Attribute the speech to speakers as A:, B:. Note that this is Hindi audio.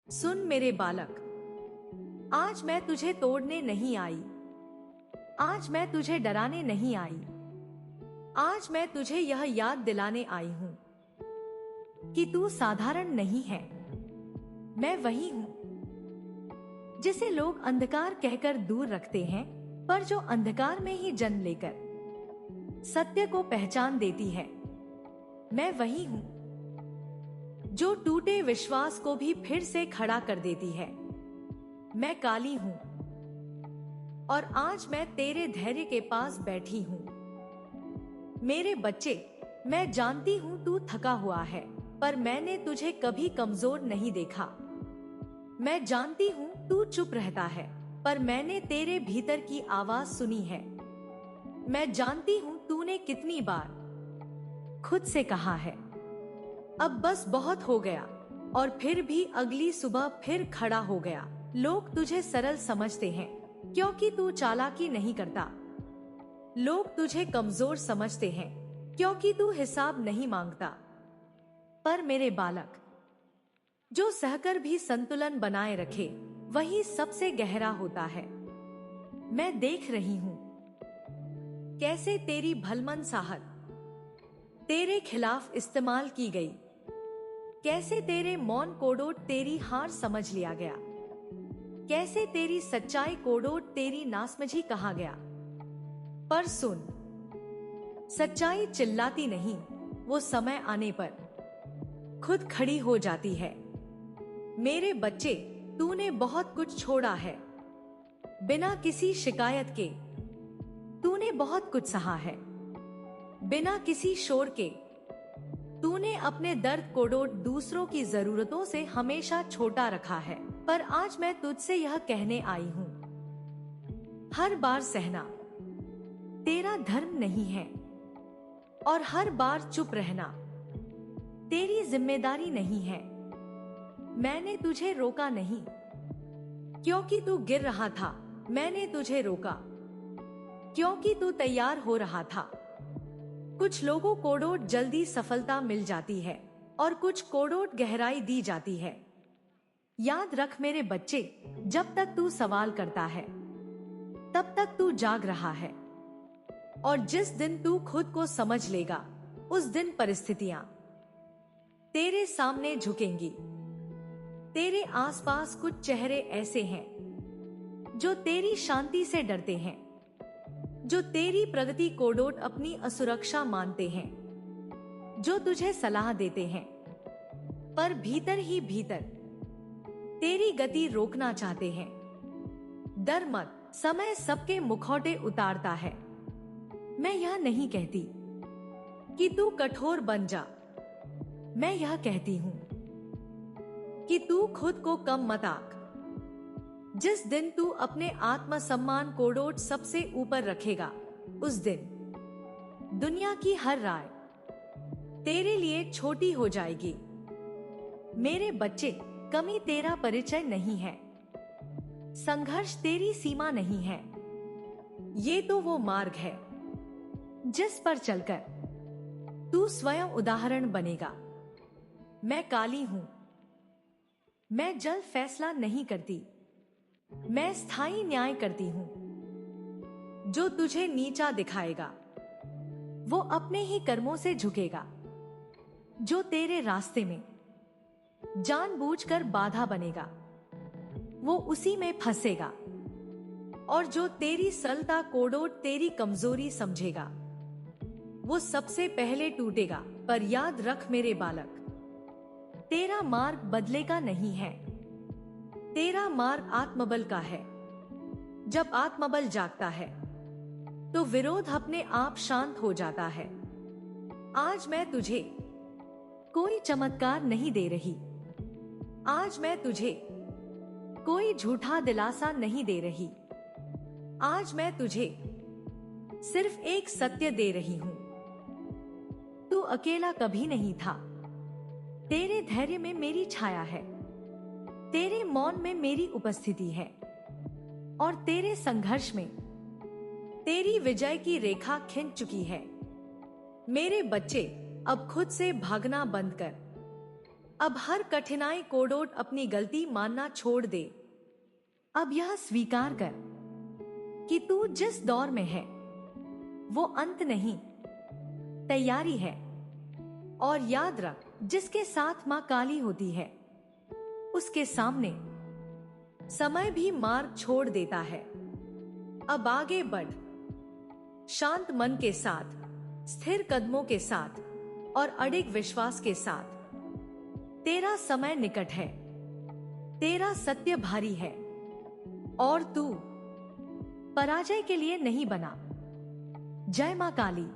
A: सुन मेरे बालक, आज मैं तुझे तोड़ने नहीं आई। आज मैं तुझे डराने नहीं आई। आज मैं तुझे यह याद दिलाने आई हूं कि तू साधारण नहीं है। मैं वही हूं जिसे लोग अंधकार कहकर दूर रखते हैं, पर जो अंधकार में ही जन्म लेकर सत्य को पहचान देती है। मैं वही हूं जो टूटे विश्वास को भी फिर से खड़ा कर देती है। मैं काली हूं और आज मैं तेरे धैर्य के पास बैठी हूं। मेरे बच्चे, मैं जानती हूं तू थका हुआ है, पर मैंने तुझे कभी कमजोर नहीं देखा। मैं जानती हूं तू चुप रहता है, पर मैंने तेरे भीतर की आवाज सुनी है। मैं जानती हूं तूने कितनी बार खुद से कहा है, अब बस बहुत हो गया, और फिर भी अगली सुबह फिर खड़ा हो गया। लोग तुझे सरल समझते हैं क्योंकि तू चालाकी नहीं करता। लोग तुझे कमजोर समझते हैं क्योंकि तू हिसाब नहीं मांगता। पर मेरे बालक, जो सहकर भी संतुलन बनाए रखे वही सबसे गहरा होता है। मैं देख रही हूं कैसे तेरी भलमन साहत तेरे खिलाफ इस्तेमाल की गई, कैसे तेरे मौन कोडोट तेरी हार समझ लिया गया, कैसे तेरी सच्चाई कोडोट तेरी नासमझी कहा गया। पर सुन, सच्चाई चिल्लाती नहीं, वो समय आने पर खुद खड़ी हो जाती है। मेरे बच्चे, तूने बहुत कुछ छोड़ा है बिना किसी शिकायत के। तूने बहुत कुछ सहा है बिना किसी शोर के। तूने अपने दर्द को दूसरों की जरूरतों से हमेशा छोटा रखा है, पर आज मैं तुझसे यह कहने आई हूं, हर बार सहना तेरा धर्म नहीं है, और हर बार चुप रहना तेरी जिम्मेदारी नहीं है। मैंने तुझे रोका नहीं क्योंकि तू गिर रहा था, मैंने तुझे रोका क्योंकि तू तैयार हो रहा था। कुछ लोगों को जल्दी सफलता मिल जाती है और कुछ को गहराई दी जाती है। याद रख मेरे बच्चे, जब तक तू सवाल करता है तब तक तू जाग रहा है, और जिस दिन तू खुद को समझ लेगा उस दिन परिस्थितियां तेरे सामने झुकेंगी। तेरे आसपास कुछ चेहरे ऐसे हैं जो तेरी शांति से डरते हैं, जो तेरी प्रगति को अपनी असुरक्षा मानते हैं, जो तुझे सलाह देते हैं पर भीतर ही भीतर तेरी गति रोकना चाहते हैं। डर मत, समय सबके मुखौटे उतारता है। मैं यह नहीं कहती कि तू कठोर बन जा, मैं यह कहती हूं कि तू खुद को कम मत आंक। जिस दिन तू अपने आत्मसम्मान को सबसे ऊपर रखेगा, उस दिन दुनिया की हर राय तेरे लिए छोटी हो जाएगी। मेरे बच्चे, कमी तेरा परिचय नहीं है, संघर्ष तेरी सीमा नहीं है। ये तो वो मार्ग है जिस पर चलकर तू स्वयं उदाहरण बनेगा। मैं काली हूं, मैं जल्द फैसला नहीं करती, मैं स्थायी न्याय करती हूं। जो तुझे नीचा दिखाएगा वो अपने ही कर्मों से झुकेगा। जो तेरे रास्ते में जानबूझकर बाधा बनेगा वो उसी में फंसेगा, और जो तेरी सरलता को तेरी कमजोरी समझेगा वो सबसे पहले टूटेगा। पर याद रख मेरे बालक, तेरा मार्ग बदलेगा नहीं है, तेरा मार्ग आत्मबल का है। जब आत्मबल जागता है तो विरोध अपने आप शांत हो जाता है। आज मैं तुझे कोई चमत्कार नहीं दे रही, आज मैं तुझे कोई झूठा दिलासा नहीं दे रही। आज मैं तुझे सिर्फ एक सत्य दे रही हूं, तू अकेला कभी नहीं था। तेरे धैर्य में मेरी छाया है, तेरे मौन में मेरी उपस्थिति है, और तेरे संघर्ष में तेरी विजय की रेखा खिंच चुकी है। मेरे बच्चे, अब खुद से भागना बंद कर। अब हर कठिनाई कोडोट अपनी गलती मानना छोड़ दे। अब यह स्वीकार कर कि तू जिस दौर में है वो अंत नहीं, तैयारी है। और याद रख, जिसके साथ मां काली होती है उसके सामने समय भी मार्ग छोड़ देता है। अब आगे बढ़, शांत मन के साथ, स्थिर कदमों के साथ और अडिग विश्वास के साथ। तेरा समय निकट है, तेरा सत्य भारी है और तू पराजय के लिए नहीं बना। जय मां काली।